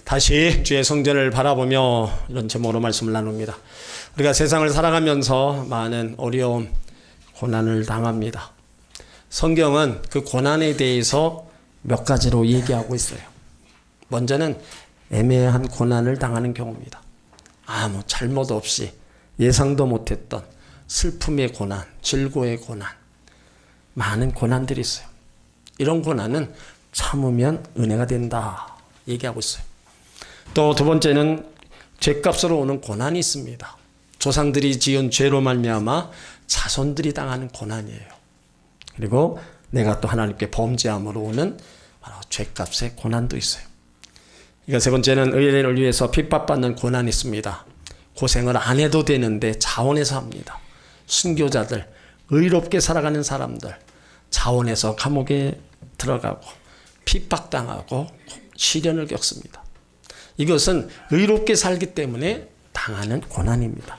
다시 주의 성전을 바라보며 이런 제목으로 말씀을 나눕니다. 우리가 세상을 살아가면서 많은 어려움, 고난을 당합니다. 성경은 그 고난에 대해서 몇 가지로 얘기하고 있어요. 먼저는 애매한 고난을 당하는 경우입니다. 아무 잘못 없이 예상도 못했던 슬픔의 고난, 질고의 고난, 많은 고난들이 있어요. 이런 고난은 참으면 은혜가 된다 얘기하고 있어요. 또 두 번째는 죄값으로 오는 고난이 있습니다. 조상들이 지은 죄로 말미암아 자손들이 당하는 고난이에요. 그리고 내가 또 하나님께 범죄함으로 오는 바로 죄값의 고난도 있어요. 그러니까 세 번째는 의인을 위해서 핍박받는 고난이 있습니다. 고생을 안 해도 되는데 자원해서 합니다. 순교자들, 의롭게 살아가는 사람들, 자원해서 감옥에 들어가고 핍박당하고 시련을 겪습니다. 이것은 의롭게 살기 때문에 당하는 고난입니다.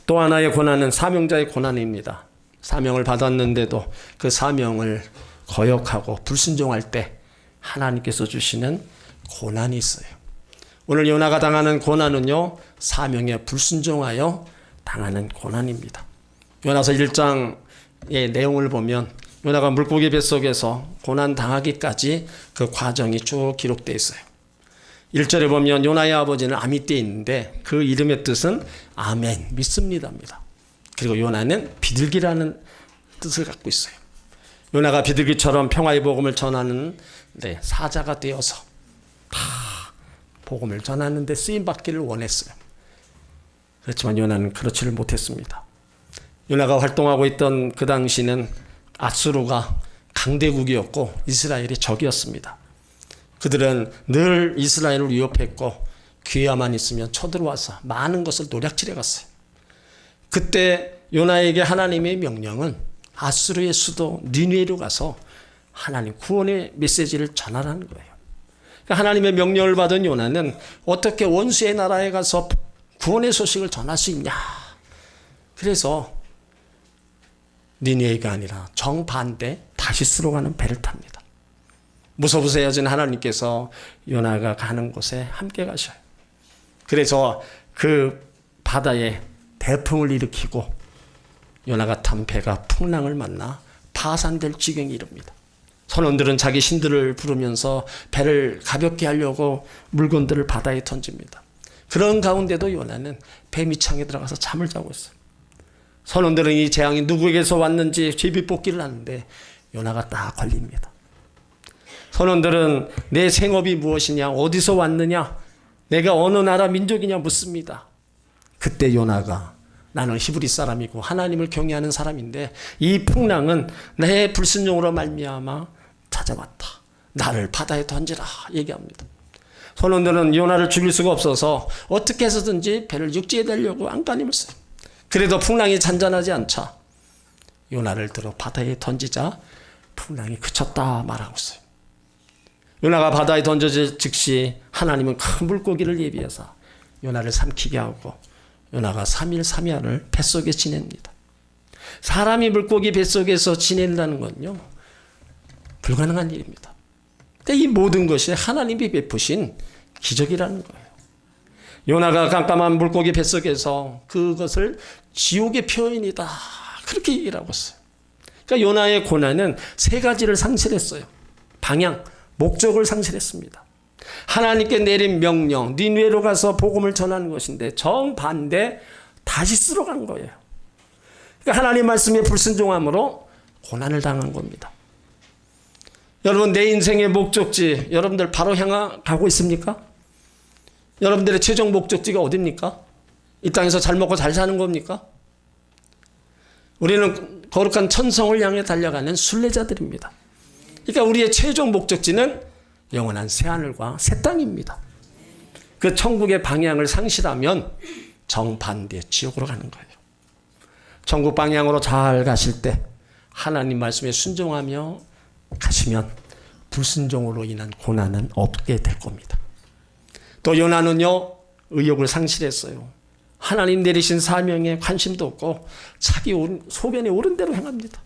또 하나의 고난은 사명자의 고난입니다. 사명을 받았는데도 그 사명을 거역하고 불순종할 때 하나님께서 주시는 고난이 있어요. 오늘 요나가 당하는 고난은요, 사명에 불순종하여 당하는 고난입니다. 요나서 1장의 내용을 보면 요나가 물고기 뱃속에서 고난 당하기까지 그 과정이 쭉 기록되어 있어요. 1절에 보면 요나의 아버지는 아미떼에 있는데 그 이름의 뜻은 아멘, 믿습니다입니다. 그리고 요나는 비둘기라는 뜻을 갖고 있어요. 요나가 비둘기처럼 평화의 복음을 전하는 사자가 되어서 다 복음을 전하는데 쓰임받기를 원했어요. 그렇지만 요나는 그렇지를 못했습니다. 요나가 활동하고 있던 그 당시는 아수르가 강대국이었고 이스라엘이 적이었습니다. 그들은 늘 이스라엘을 위협했고 기회만 있으면 쳐들어와서 많은 것을 노략질해 갔어요. 그때 요나에게 하나님의 명령은 아수르의 수도 니느웨로 가서 하나님 구원의 메시지를 전하라는 거예요. 그러니까 하나님의 명령을 받은 요나는 어떻게 원수의 나라에 가서 구원의 소식을 전할 수 있냐. 그래서 니느웨가 아니라 정반대 다시스로 가는 배를 탑니다. 무서부세해진 하나님께서 요나가 가는 곳에 함께 가셔요. 그래서 그 바다에 대풍을 일으키고 요나가 탄 배가 풍랑을 만나 파산될 지경에 이릅니다. 선원들은 자기 신들을 부르면서 배를 가볍게 하려고 물건들을 바다에 던집니다. 그런 가운데도 요나는 배 밑창에 들어가서 잠을 자고 있어요. 선원들은 이 재앙이 누구에게서 왔는지 제비뽑기를 하는데 요나가 딱 걸립니다. 선원들은 내 생업이 무엇이냐, 어디서 왔느냐, 내가 어느 나라 민족이냐 묻습니다. 그때 요나가 나는 히브리 사람이고 하나님을 경외하는 사람인데 이 풍랑은 내 불순종으로 말미암아 찾아왔다. 나를 바다에 던지라 얘기합니다. 선원들은 요나를 죽일 수가 없어서 어떻게 해서든지 배를 육지에 대려고 안간힘을 써요. 그래도 풍랑이 잔잔하지 않자 요나를 들어 바다에 던지자 풍랑이 그쳤다 말하고 있어요. 요나가 바다에 던져질 즉시 하나님은 큰 물고기를 예비해서 요나를 삼키게 하고 요나가 3일 3야를 뱃속에 지냅니다. 사람이 물고기 뱃속에서 지낸다는 건요 불가능한 일입니다. 근데 이 모든 것이 하나님이 베푸신 기적이라는 거예요. 요나가 깜깜한 물고기 뱃속에서 그것을 지옥의 표현이다 그렇게 얘기를 하고 있어요. 그러니까 요나의 고난은 세 가지를 상실했어요. 방향, 목적을 상실했습니다. 하나님께 내린 명령, 니느웨로 가서 복음을 전하는 것인데 정반대 다시스로 간 거예요. 그러니까 하나님 말씀에 불순종함으로 고난을 당한 겁니다. 여러분 내 인생의 목적지 여러분들 바로 향하고 있습니까? 여러분들의 최종 목적지가 어디입니까? 이 땅에서 잘 먹고 잘 사는 겁니까? 우리는 거룩한 천성을 향해 달려가는 순례자들입니다. 그러니까 우리의 최종 목적지는 영원한 새하늘과 새 땅입니다. 그 천국의 방향을 상실하면 정반대 지옥으로 가는 거예요. 천국 방향으로 잘 가실 때 하나님 말씀에 순종하며 가시면 불순종으로 인한 고난은 없게 될 겁니다. 또 요나는요 의욕을 상실했어요. 하나님 내리신 사명에 관심도 없고 자기 소견에 옳은 대로 행합니다.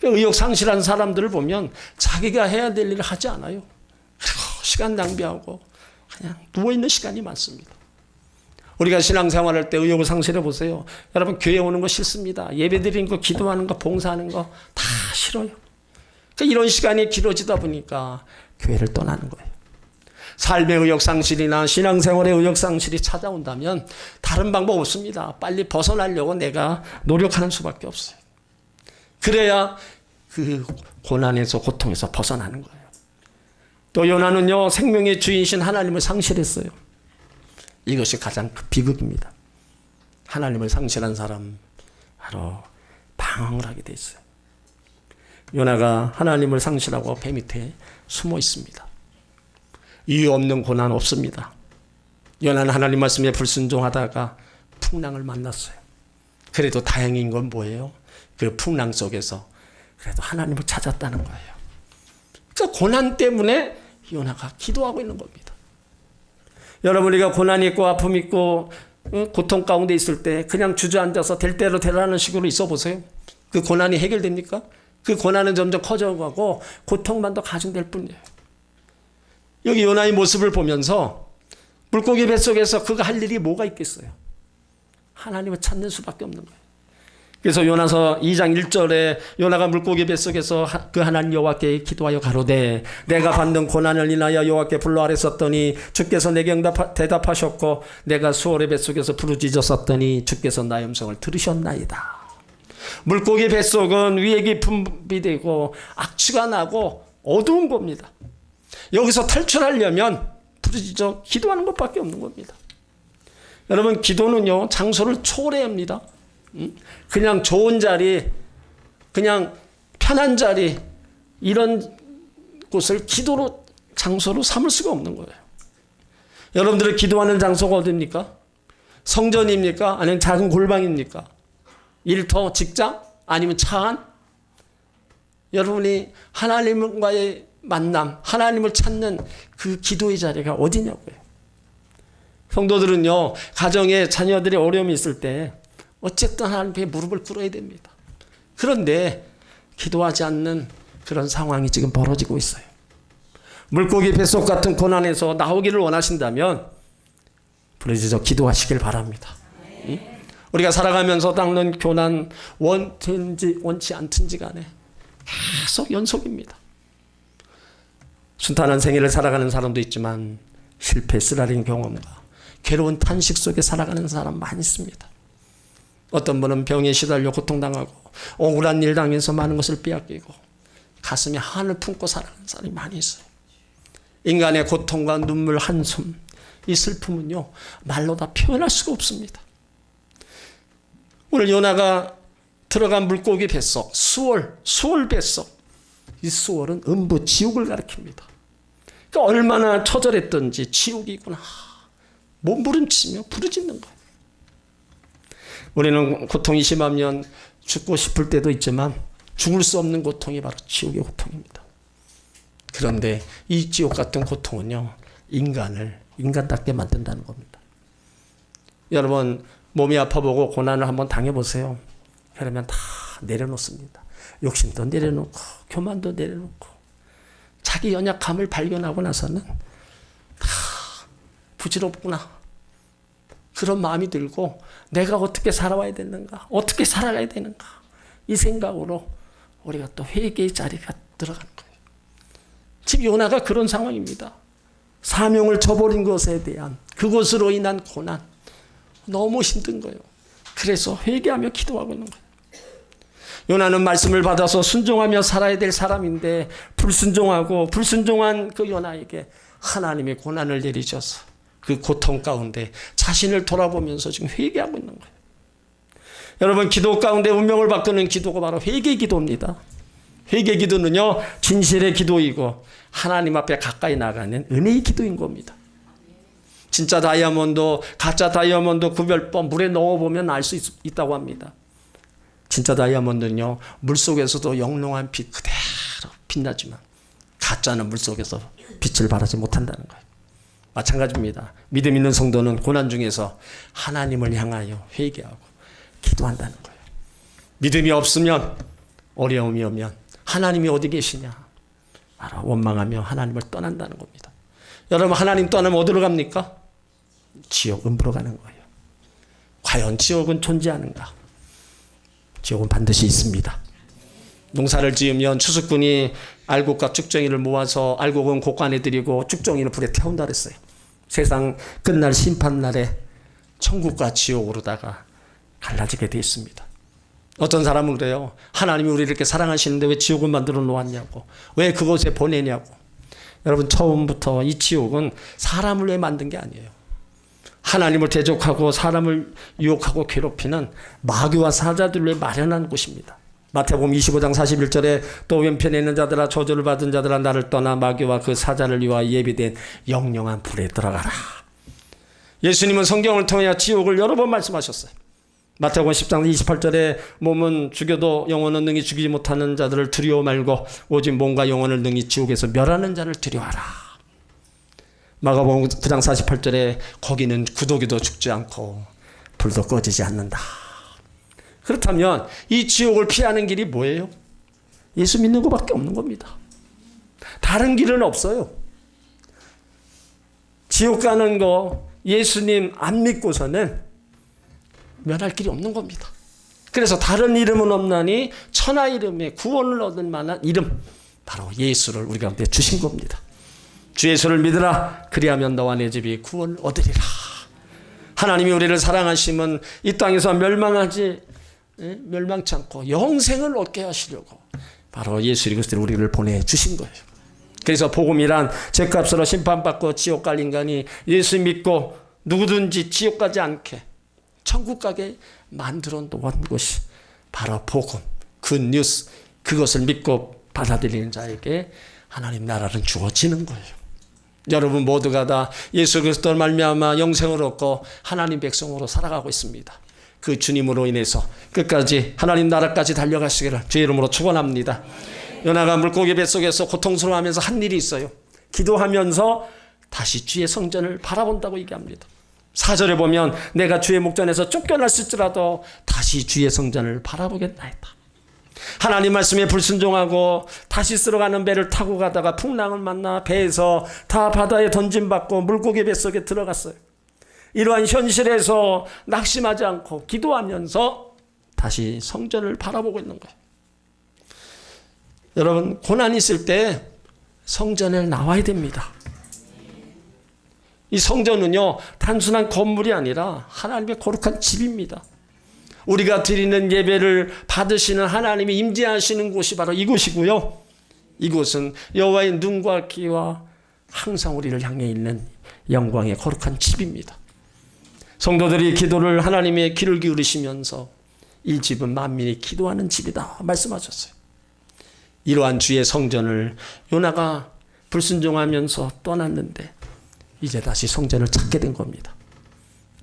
의욕 상실한 사람들을 보면 자기가 해야 될 일을 하지 않아요. 그리고 시간 낭비하고 그냥 누워있는 시간이 많습니다. 우리가 신앙생활할 때 의욕을 상실해 보세요. 여러분 교회 오는 거 싫습니다. 예배 드리는 거, 기도하는 거, 봉사하는 거 다 싫어요. 그러니까 이런 시간이 길어지다 보니까 교회를 떠나는 거예요. 삶의 의욕 상실이나 신앙생활의 의욕 상실이 찾아온다면 다른 방법 없습니다. 빨리 벗어나려고 내가 노력하는 수밖에 없어요. 그래야 그 고난에서 고통에서 벗어나는 거예요. 또 요나는요 생명의 주인이신 하나님을 상실했어요. 이것이 가장 비극입니다. 하나님을 상실한 사람 바로 방황을 하게 돼 있어요. 요나가 하나님을 상실하고 배 밑에 숨어 있습니다. 이유 없는 고난 없습니다. 요나는 하나님 말씀에 불순종하다가 풍랑을 만났어요. 그래도 다행인 건 뭐예요? 그 풍랑 속에서 그래도 하나님을 찾았다는 거예요. 그러니까 고난 때문에 요나가 기도하고 있는 겁니다. 여러분 우리가 고난이 있고 아픔이 있고 고통 가운데 있을 때 그냥 주저앉아서 될 대로 되라는 식으로 있어 보세요. 그 고난이 해결됩니까? 그 고난은 점점 커져가고 고통만 더 가중될 뿐이에요. 여기 요나의 모습을 보면서 물고기 뱃속에서 그가 할 일이 뭐가 있겠어요? 하나님을 찾는 수밖에 없는 거예요. 그래서 요나서 2장 1절에 요나가 물고기 뱃속에서 그 하나님 여호와께 기도하여 가로되 내가 받는 고난을 인하여 여호와께 불러 아뢰었더니 주께서 내게 대답하셨고 내가 수월의 뱃속에서 부르짖었더니 주께서 나의 음성을 들으셨나이다. 물고기 뱃속은 위에 깊은 비되고 악취가 나고 어두운 겁니다. 여기서 탈출하려면 부르짖어 기도하는 것밖에 없는 겁니다. 여러분 기도는요 장소를 초월합니다. 그냥 좋은 자리, 그냥 편한 자리 이런 곳을 기도로 장소로 삼을 수가 없는 거예요. 여러분들의 기도하는 장소가 어디입니까? 성전입니까? 아니면 작은 골방입니까? 일터, 직장? 아니면 차 안? 여러분이 하나님과의 만남, 하나님을 찾는 그 기도의 자리가 어디냐고요. 성도들은요 가정에 자녀들의 어려움이 있을 때 어쨌든 하나님께 무릎을 꿇어야 됩니다. 그런데 기도하지 않는 그런 상황이 지금 벌어지고 있어요. 물고기 뱃속 같은 고난에서 나오기를 원하신다면 부르짖어 기도하시길 바랍니다. 우리가 살아가면서 닦는 고난 원든지 원치 않든지 간에 계속 연속입니다. 순탄한 생애를 살아가는 사람도 있지만 실패 쓰라린 경험과 괴로운 탄식 속에 살아가는 사람 많이 있습니다. 어떤 분은 병에 시달려 고통당하고 억울한 일 당해서 많은 것을 빼앗기고 가슴에 한을 품고 살아가는 사람이 많이 있어요. 인간의 고통과 눈물, 한숨, 이 슬픔은요 말로 다 표현할 수가 없습니다. 오늘 요나가 들어간 물고기 뱃속, 수월 뱃속, 이 수월은 음부 지옥을 가리킵니다. 그러니까 얼마나 처절했던지 지옥이구나 몸부림치며 부르짖는 거예요. 우리는 고통이 심하면 죽고 싶을 때도 있지만 죽을 수 없는 고통이 바로 지옥의 고통입니다. 그런데 이 지옥 같은 고통은요 인간을 인간답게 만든다는 겁니다. 여러분 몸이 아파보고 고난을 한번 당해보세요. 그러면 다 내려놓습니다. 욕심도 내려놓고 교만도 내려놓고 자기 연약함을 발견하고 나서는 다 부질없구나 그런 마음이 들고 내가 어떻게 살아와야 되는가 어떻게 살아가야 되는가 이 생각으로 우리가 또 회개의 자리가 들어가는 거예요. 지금 요나가 그런 상황입니다. 사명을 저버린 것에 대한 그것으로 인한 고난 너무 힘든 거예요. 그래서 회개하며 기도하고 있는 거예요. 요나는 말씀을 받아서 순종하며 살아야 될 사람인데 불순종하고 불순종한 그 요나에게 하나님의 고난을 내리셔서 그 고통 가운데 자신을 돌아보면서 지금 회개하고 있는 거예요. 여러분 기도 가운데 운명을 바꾸는 기도가 바로 회개 기도입니다. 회개 기도는요 진실의 기도이고 하나님 앞에 가까이 나가는 은혜의 기도인 겁니다. 진짜 다이아몬드, 가짜 다이아몬드 구별법 물에 넣어보면 알 수 있다고 합니다. 진짜 다이아몬드는요 물속에서도 영롱한 빛 그대로 빛나지만 가짜는 물속에서 빛을 발하지 못한다는 거예요. 마찬가지입니다. 믿음 있는 성도는 고난 중에서 하나님을 향하여 회개하고 기도한다는 거예요. 믿음이 없으면 어려움이 오면 하나님이 어디 계시냐 알아 원망하며 하나님을 떠난다는 겁니다. 여러분, 하나님 떠나면 어디로 갑니까? 지옥, 음부로 가는 거예요. 과연 지옥은 존재하는가? 지옥은 반드시 있습니다. 농사를 지으면 추수꾼이 알곡과 쭉정이를 모아서 알곡은 곡간에 들이고 쭉정이는 불에 태운다 그랬어요. 세상 끝날 심판날에 천국과 지옥으로다가 갈라지게 되어 있습니다. 어떤 사람은 그래요. 하나님이 우리를 이렇게 사랑하시는데 왜 지옥을 만들어 놓았냐고, 왜 그곳에 보내냐고. 여러분, 처음부터 이 지옥은 사람을 위해 만든 게 아니에요. 하나님을 대적하고 사람을 유혹하고 괴롭히는 마귀와 사자들을 위해 마련한 곳입니다. 마태복음 25장 41절에 또 왼편에 있는 자들아, 저주를 받은 자들아, 나를 떠나 마귀와 그 사자를 위하여 예비된 영영한 불에 들어가라. 예수님은 성경을 통해 지옥을 여러 번 말씀하셨어요. 마태복음 10장 28절에 몸은 죽여도 영혼은 능히 죽이지 못하는 자들을 두려워 말고 오직 몸과 영혼을 능히 지옥에서 멸하는 자를 두려워하라. 마가복음 9장 48절에 거기는 구더기도 죽지 않고 불도 꺼지지 않는다. 그렇다면 이 지옥을 피하는 길이 뭐예요? 예수 믿는 것밖에 없는 겁니다. 다른 길은 없어요. 지옥 가는 거 예수님 안 믿고서는 면할 길이 없는 겁니다. 그래서 다른 이름은 없나니 천하 이름에 구원을 얻을 만한 이름, 바로 예수를 우리 가운데 주신 겁니다. 주 예수를 믿으라, 그리하면 너와 내 집이 구원을 얻으리라. 하나님이 우리를 사랑하시면 이 땅에서 멸망치 않고 영생을 얻게 하시려고 바로 예수 그리스도를 우리를 보내주신 거예요. 그래서 복음이란 죄값으로 심판받고 지옥 갈 인간이 예수 믿고 누구든지 지옥 가지 않게 천국 가게 만들어 놓은 것이 바로 복음, 굿뉴스, 그것을 믿고 받아들이는 자에게 하나님 나라는 주어지는 거예요. 여러분 모두가 다 예수 그리스도를 말미암아 영생을 얻고 하나님 백성으로 살아가고 있습니다. 그 주님으로 인해서 끝까지 하나님 나라까지 달려가시기를 주의 이름으로 축원합니다. 요나가 물고기 뱃속에서 고통스러워하면서 한 일이 있어요. 기도하면서 다시 주의 성전을 바라본다고 얘기합니다. 4절에 보면 내가 주의 목전에서 쫓겨났을지라도 다시 주의 성전을 바라보겠나이다. 하나님 말씀에 불순종하고 다시 쓸어가는 배를 타고 가다가 풍랑을 만나 배에서 다 바다에 던짐받고 물고기 뱃속에 들어갔어요. 이러한 현실에서 낙심하지 않고 기도하면서 다시 성전을 바라보고 있는 거예요. 여러분, 고난이 있을 때 성전에 나와야 됩니다. 이 성전은요, 단순한 건물이 아니라 하나님의 거룩한 집입니다. 우리가 드리는 예배를 받으시는 하나님이 임재하시는 곳이 바로 이곳이고요. 이곳은 여호와의 눈과 귀와 항상 우리를 향해 있는 영광의 거룩한 집입니다. 성도들이 기도를 하나님의 귀를 기울이시면서 이 집은 만민이 기도하는 집이다 말씀하셨어요. 이러한 주의 성전을 요나가 불순종하면서 떠났는데 이제 다시 성전을 찾게 된 겁니다.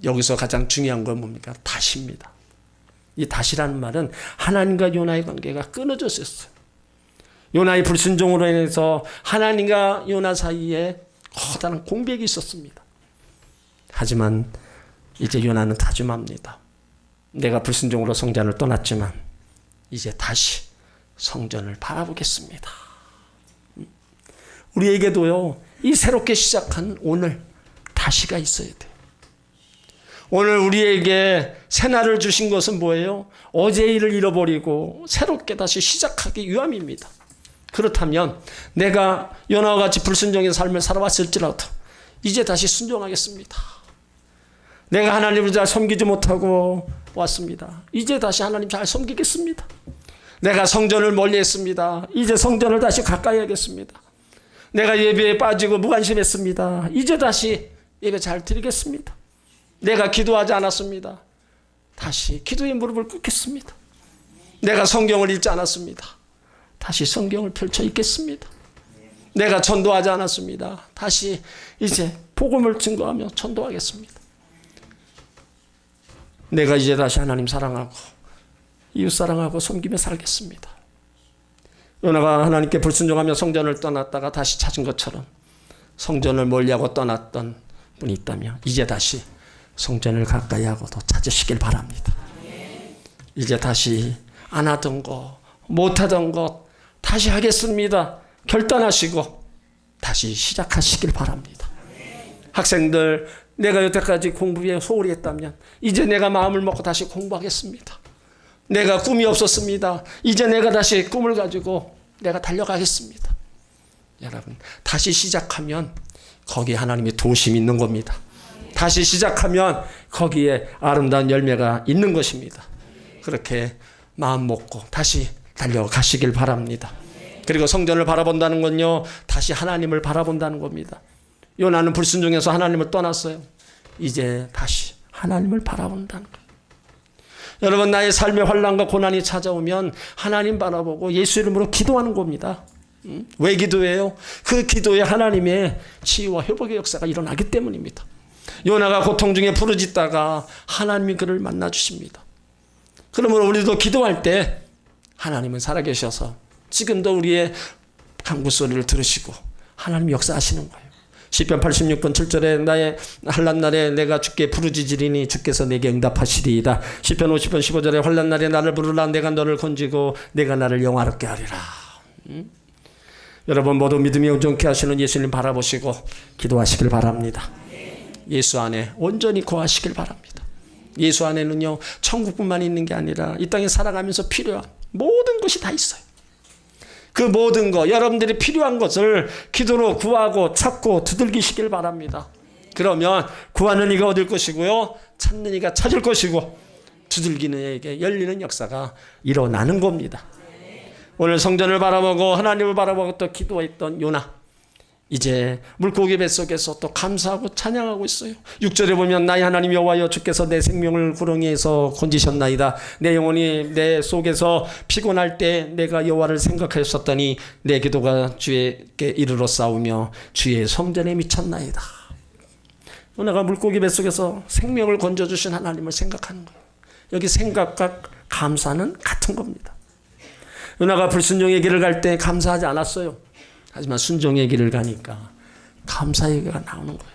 여기서 가장 중요한 건 뭡니까? 다시입니다. 이 다시라는 말은 하나님과 요나의 관계가 끊어졌었어요. 요나의 불순종으로 인해서 하나님과 요나 사이에 커다란 공백이 있었습니다. 하지만 이제 요나는 다짐합니다. 내가 불순종으로 성전을 떠났지만 이제 다시 성전을 바라보겠습니다. 우리에게도요, 이 새롭게 시작한 오늘 다시가 있어야 돼요. 오늘 우리에게 새날을 주신 것은 뭐예요? 어제의 일을 잃어버리고 새롭게 다시 시작하기 위함입니다. 그렇다면 내가 요나와 같이 불순종의 삶을 살아왔을지라도 이제 다시 순종하겠습니다. 내가 하나님을 잘 섬기지 못하고 왔습니다. 이제 다시 하나님 잘 섬기겠습니다. 내가 성전을 멀리했습니다. 이제 성전을 다시 가까이 하겠습니다. 내가 예배에 빠지고 무관심했습니다. 이제 다시 예배 잘 드리겠습니다. 내가 기도하지 않았습니다. 다시 기도의 무릎을 꿇겠습니다. 내가 성경을 읽지 않았습니다. 다시 성경을 펼쳐 읽겠습니다. 내가 전도하지 않았습니다. 다시 이제 복음을 증거하며 전도하겠습니다. 내가 이제 다시 하나님 사랑하고 이웃 사랑하고 섬기며 살겠습니다. 요나가 하나님께 불순종하며 성전을 떠났다가 다시 찾은 것처럼 성전을 멀리하고 떠났던 분이 있다면 이제 다시 성전을 가까이 하고도 찾으시길 바랍니다. 이제 다시 안 하던 것, 못하던 것 다시 하겠습니다. 결단하시고 다시 시작하시길 바랍니다. 학생들, 내가 여태까지 공부에 소홀히 했다면 이제 내가 마음을 먹고 다시 공부하겠습니다. 내가 꿈이 없었습니다. 이제 내가 다시 꿈을 가지고 내가 달려가겠습니다. 여러분, 다시 시작하면 거기에 하나님의 도심이 있는 겁니다. 다시 시작하면 거기에 아름다운 열매가 있는 것입니다. 그렇게 마음 먹고 다시 달려가시길 바랍니다. 그리고 성전을 바라본다는 건요, 다시 하나님을 바라본다는 겁니다. 요나는 불순종해서 하나님을 떠났어요. 이제 다시 하나님을 바라본다는 거예요. 여러분, 나의 삶의 환난과 고난이 찾아오면 하나님 바라보고 예수 이름으로 기도하는 겁니다. 왜 기도해요? 그 기도에 하나님의 치유와 회복의 역사가 일어나기 때문입니다. 요나가 고통 중에 부르짖다가 하나님이 그를 만나 주십니다. 그러므로 우리도 기도할 때 하나님은 살아계셔서 지금도 우리의 간구 소리를 들으시고 하나님 역사하시는 거예요. 시편 86편 7절에 나의 환난 날에 내가 주께 부르짖으리니 주께서 내게 응답하시리이다. 시편 50편 15절에 환난 날에 나를 부르라 내가 너를 건지고 내가 나를 영화롭게 하리라. 여러분 모두 믿음이 온전케 하시는 예수님 바라보시고 기도하시길 바랍니다. 예수 안에 온전히 거하시길 바랍니다. 예수 안에는요, 천국뿐만 있는 게 아니라 이 땅에 살아가면서 필요한 모든 것이 다 있어요. 그 모든 것, 여러분들이 필요한 것을 기도로 구하고 찾고 두들기시길 바랍니다. 그러면 구하는 이가 얻을 것이고요, 찾는 이가 찾을 것이고 두들기는 이에게 열리는 역사가 일어나는 겁니다. 오늘 성전을 바라보고 하나님을 바라보고 또 기도했던 요나, 이제 물고기 뱃속에서 또 감사하고 찬양하고 있어요. 6절에 보면 나의 하나님 여호와여 주께서 내 생명을 구렁이에서 건지셨나이다. 내 영혼이 내 속에서 피곤할 때 내가 여호와를 생각하였었더니 내 기도가 주에게 이르러 싸우며 주의 성전에 미쳤나이다. 요나가 물고기 뱃속에서 생명을 건져주신 하나님을 생각하는 거예요. 여기 생각과 감사는 같은 겁니다. 요나가 불순종의 길을 갈 때 감사하지 않았어요. 하지만 순종의 길을 가니까 감사의 기가 나오는 거예요.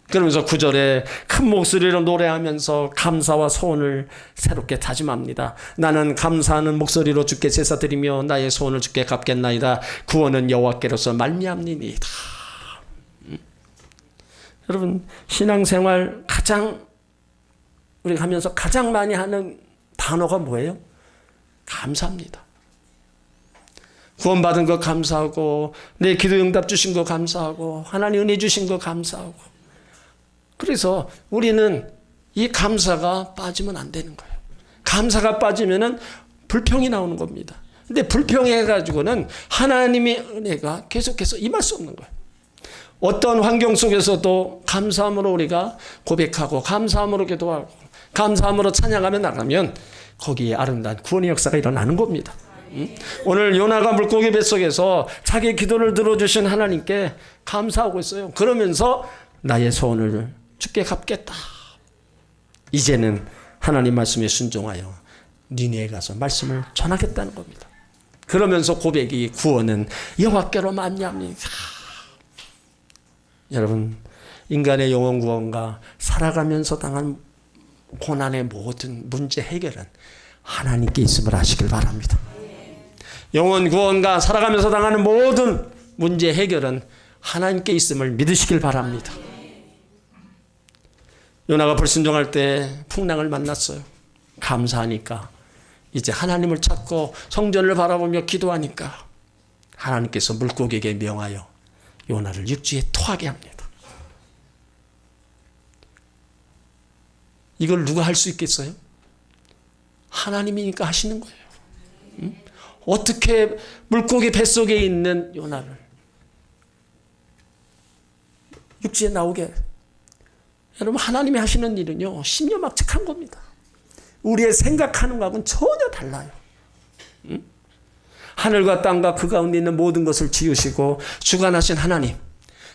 그러면서 9절에 큰 목소리로 노래하면서 감사와 소원을 새롭게 다짐합니다. 나는 감사하는 목소리로 주께 제사드리며 나의 소원을 주께 갚겠나이다. 구원은 여호와께로서 말미암니이다. 여러분, 신앙생활 우리가 하면서 가장 많이 하는 단어가 뭐예요? 감사합니다. 구원받은 거 감사하고 내 기도 응답 주신 거 감사하고 하나님 은혜 주신 거 감사하고. 그래서 우리는 이 감사가 빠지면 안 되는 거예요. 감사가 빠지면은 불평이 나오는 겁니다. 근데 불평해가지고는 하나님의 은혜가 계속해서 임할 수 없는 거예요. 어떤 환경 속에서도 감사함으로 우리가 고백하고 감사함으로 기도하고 감사함으로 찬양하며 나가면 거기에 아름다운 구원의 역사가 일어나는 겁니다. 오늘 요나가 물고기 뱃속에서 자기 기도를 들어주신 하나님께 감사하고 있어요. 그러면서 나의 소원을 주께 갚겠다. 이제는 하나님 말씀에 순종하여 니네에 가서 말씀을 전하겠다는 겁니다. 그러면서 고백이 구원은 여호와께로 말미암니이다. 여러분, 인간의 영혼 구원과 살아가면서 당한 고난의 모든 문제 해결은 하나님께 있음을 아시길 바랍니다. 영혼 구원과 살아가면서 당하는 모든 문제 해결은 하나님께 있음을 믿으시길 바랍니다. 요나가 불순종할 때 풍랑을 만났어요. 감사하니까 이제 하나님을 찾고 성전을 바라보며 기도하니까 하나님께서 물고기에게 명하여 요나를 육지에 토하게 합니다. 이걸 누가 할 수 있겠어요? 하나님이니까 하시는 거예요. 어떻게 물고기 뱃속에 있는 요나를 육지에 나오게. 여러분, 하나님이 하시는 일은요, 신묘막측한 겁니다. 우리의 생각하는 것하고는 전혀 달라요. 하늘과 땅과 그 가운데 있는 모든 것을 지으시고 주관하신 하나님,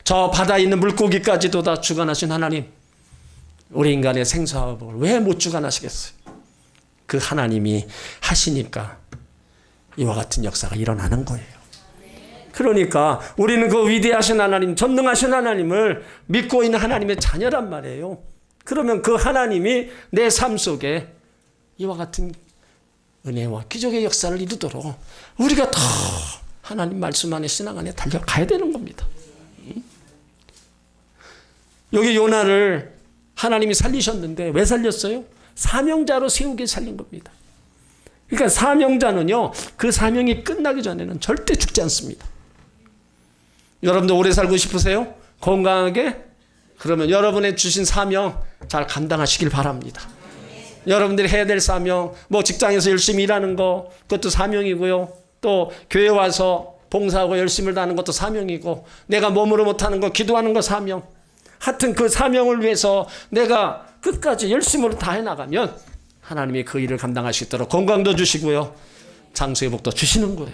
저 바다에 있는 물고기까지도 다 주관하신 하나님, 우리 인간의 생사업을 왜 못 주관하시겠어요? 그 하나님이 하시니까 이와 같은 역사가 일어나는 거예요. 그러니까 우리는 그 위대하신 하나님, 전능하신 하나님을 믿고 있는 하나님의 자녀란 말이에요. 그러면 그 하나님이 내 삶 속에 이와 같은 은혜와 기적의 역사를 이루도록 우리가 더 하나님 말씀 안에 신앙 안에 달려가야 되는 겁니다. 여기 요나를 하나님이 살리셨는데 왜 살렸어요? 사명자로 세우게 살린 겁니다. 그러니까 사명자는요, 그 사명이 끝나기 전에는 절대 죽지 않습니다. 여러분도 오래 살고 싶으세요? 건강하게? 그러면 여러분의 주신 사명 잘 감당하시길 바랍니다. 여러분들이 해야 될 사명, 뭐 직장에서 열심히 일하는 거, 그것도 사명이고요. 또 교회 와서 봉사하고 열심을 다하는 것도 사명이고, 내가 몸으로 못하는 거, 기도하는 거 사명. 하여튼 그 사명을 위해서 내가 끝까지 열심으로 다해 나가면 하나님이 그 일을 감당할 수 있도록 건강도 주시고요, 장수의 복도 주시는 거예요.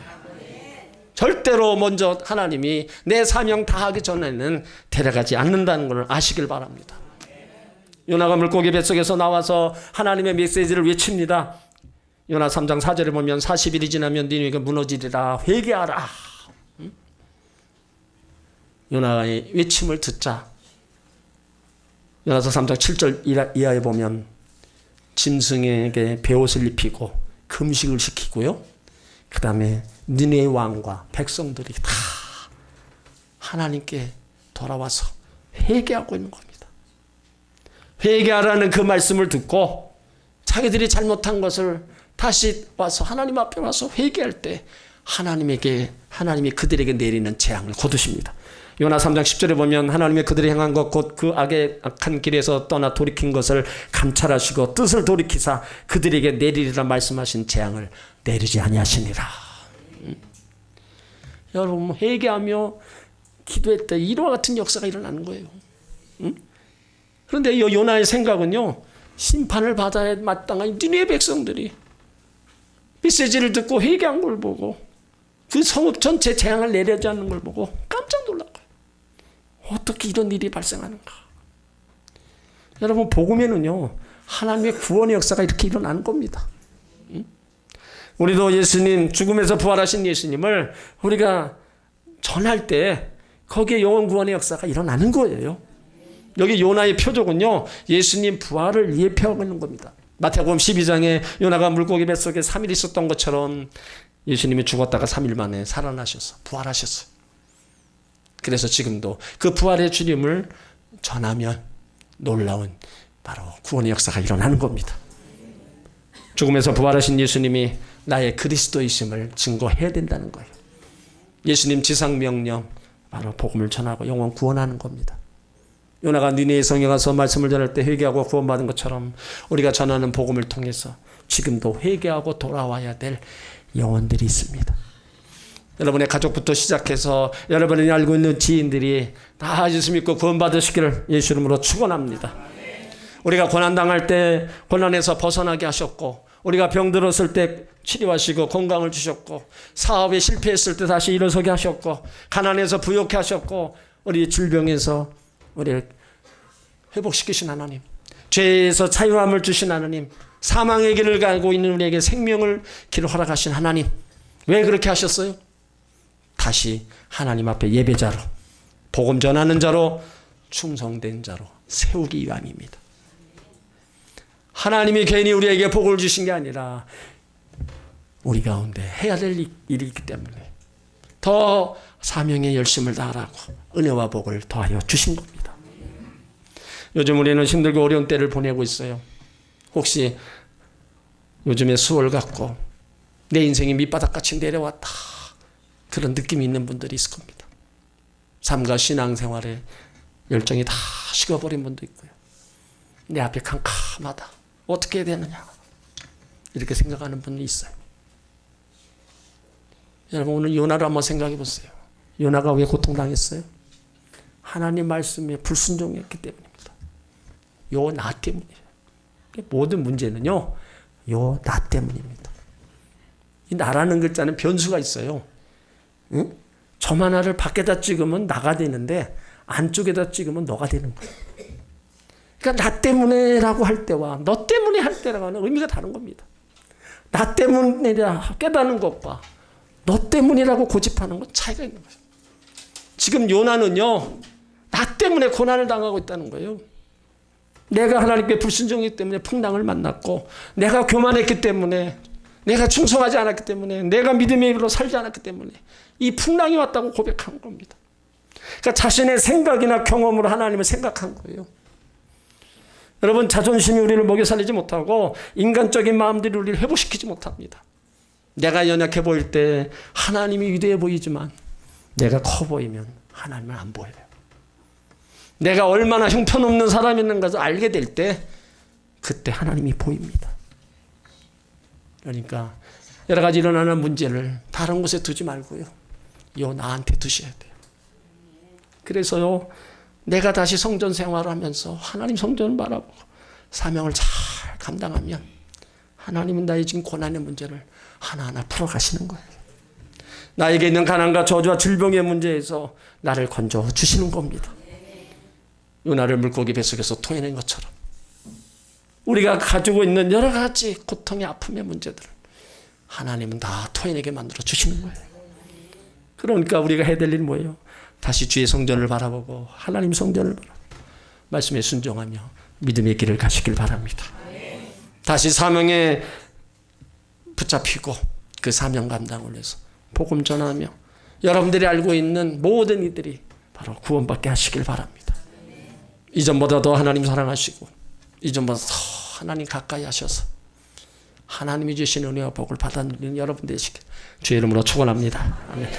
절대로 먼저 하나님이 내 사명 다하기 전에는 데려가지 않는다는 걸 아시길 바랍니다. 요나가 물고기 뱃속에서 나와서 하나님의 메시지를 외칩니다. 요나 3장 4절에 보면 40일이 지나면 니네가 무너지리라, 회개하라. 요나의 외침을 듣자 요나서 3장 7절 이하에 보면 짐승에게 베옷을 입히고 금식을 시키고요, 그 다음에 니네 왕과 백성들이 다 하나님께 돌아와서 회개하고 있는 겁니다. 회개하라는 그 말씀을 듣고 자기들이 잘못한 것을 다시 와서 하나님 앞에 와서 회개할 때 하나님이 그들에게 내리는 재앙을 거두십니다. 요나 3장 10절에 보면 하나님의 그들이 행한 것 곧 그 악한 길에서 떠나 돌이킨 것을 감찰하시고 뜻을 돌이키사 그들에게 내리리라 말씀하신 재앙을 내리지 아니하시니라. 여러분, 회개하며 기도할 때 이와 같은 역사가 일어나는 거예요. 그런데 이 요나의 생각은요, 심판을 받아야 마땅한 니네 백성들이 메시지를 듣고 회개한 걸 보고 그 성읍 전체 재앙을 내리지 않는 걸 보고 깜짝 놀란 거예요. 어떻게 이런 일이 발생하는가? 여러분, 복음에는요, 하나님의 구원의 역사가 이렇게 일어나는 겁니다. 우리도 예수님, 죽음에서 부활하신 예수님을 우리가 전할 때 거기에 영원 구원의 역사가 일어나는 거예요. 여기 요나의 표적은요, 예수님 부활을 예표하고 있는 겁니다. 마태복음 12장에 요나가 물고기 뱃속에 3일 있었던 것처럼 예수님이 죽었다가 3일 만에 살아나셔서 부활하셨어요. 그래서 지금도 그 부활의 주님을 전하면 놀라운 바로 구원의 역사가 일어나는 겁니다. 죽음에서 부활하신 예수님이 나의 그리스도이심을 증거해야 된다는 거예요. 예수님 지상명령, 바로 복음을 전하고 영원 구원하는 겁니다. 요나가 니네의 성에 가서 말씀을 전할 때 회개하고 구원받은 것처럼 우리가 전하는 복음을 통해서 지금도 회개하고 돌아와야 될 영혼들이 있습니다. 여러분의 가족부터 시작해서 여러분이 알고 있는 지인들이 다 예수 믿고 구원받으시기를 예수 이름으로 축원합니다. 우리가 고난당할 때 고난에서 벗어나게 하셨고, 우리가 병들었을 때 치료하시고 건강을 주셨고, 사업에 실패했을 때 다시 일어서게 하셨고, 가난해서 부욕해 하셨고, 우리 질병에서 우리를 회복시키신 하나님, 죄에서 자유함을 주신 하나님, 사망의 길을 가고 있는 우리에게 생명을 길을 허락하신 하나님, 왜 그렇게 하셨어요? 다시 하나님 앞에 예배자로, 복음 전하는 자로, 충성된 자로 세우기 위함입니다. 하나님이 괜히 우리에게 복을 주신 게 아니라 우리 가운데 해야 될 일이 있기 때문에 더 사명에 열심을 다하라고 은혜와 복을 더하여 주신 겁니다. 요즘 우리는 힘들고 어려운 때를 보내고 있어요. 혹시 요즘에 수월 같고 내 인생이 밑바닥같이 내려왔다, 그런 느낌이 있는 분들이 있을 겁니다. 삶과 신앙생활에 열정이 다 식어버린 분도 있고요. 내 앞에 캄캄하다, 어떻게 해야 되느냐, 이렇게 생각하는 분이 있어요. 여러분, 오늘 요나를 한번 생각해 보세요. 요나가 왜 고통당했어요? 하나님 말씀에 불순종했기 때문입니다. 요 나 때문이에요. 모든 문제는요, 요 나 때문입니다. 이 나라는 글자는 변수가 있어요. 응? 점 하나를 밖에다 찍으면 나가 되는데 안쪽에다 찍으면 너가 되는 거예요. 그러니까 나 때문에라고 할 때와 너 때문에 할 때랑은 의미가 다른 겁니다. 나 때문이라 깨닫는 것과 너 때문이라고 고집하는 건 차이가 있는 거예요. 지금 요나는요, 나 때문에 고난을 당하고 있다는 거예요. 내가 하나님께 불순종했기 때문에 풍랑을 만났고, 내가 교만했기 때문에, 내가 충성하지 않았기 때문에, 내가 믿음의 입으로 살지 않았기 때문에 이 풍랑이 왔다고 고백한 겁니다. 그러니까 자신의 생각이나 경험으로 하나님을 생각한 거예요. 여러분, 자존심이 우리를 먹여 살리지 못하고 인간적인 마음들이 우리를 회복시키지 못합니다. 내가 연약해 보일 때 하나님이 위대해 보이지만 내가 커 보이면 하나님은 안 보여요. 내가 얼마나 형편없는 사람인 것을 알게 될 때 그때 하나님이 보입니다. 그러니까 여러 가지 일어나는 문제를 다른 곳에 두지 말고요, 나한테 두셔야 돼요. 그래서요, 내가 다시 성전 생활을 하면서 하나님 성전을 바라보고 사명을 잘 감당하면 하나님은 나의 지금 고난의 문제를 하나하나 풀어가시는 거예요. 나에게 있는 가난과 저주와 질병의 문제에서 나를 건져 주시는 겁니다. 요나를 물고기 뱃속에서 토해낸 것처럼 우리가 가지고 있는 여러 가지 고통의 아픔의 문제들을 하나님은 다 토해내게 만들어 주시는 거예요. 그러니까 우리가 해야 될 일은 뭐예요? 다시 주의 성전을 바라보고 하나님 성전을 바라보고 말씀에 순종하며 믿음의 길을 가시길 바랍니다. 다시 사명에 붙잡히고 그 사명 감당을 위해서 복음 전하며 여러분들이 알고 있는 모든 이들이 바로 구원받게 하시길 바랍니다. 이전보다 더 하나님 사랑하시고 이전보다 더 하나님 가까이 하셔서 하나님이 주신 은혜와 복을 받아들이는 여러분 되시길 주의 이름으로 축원합니다. 아멘.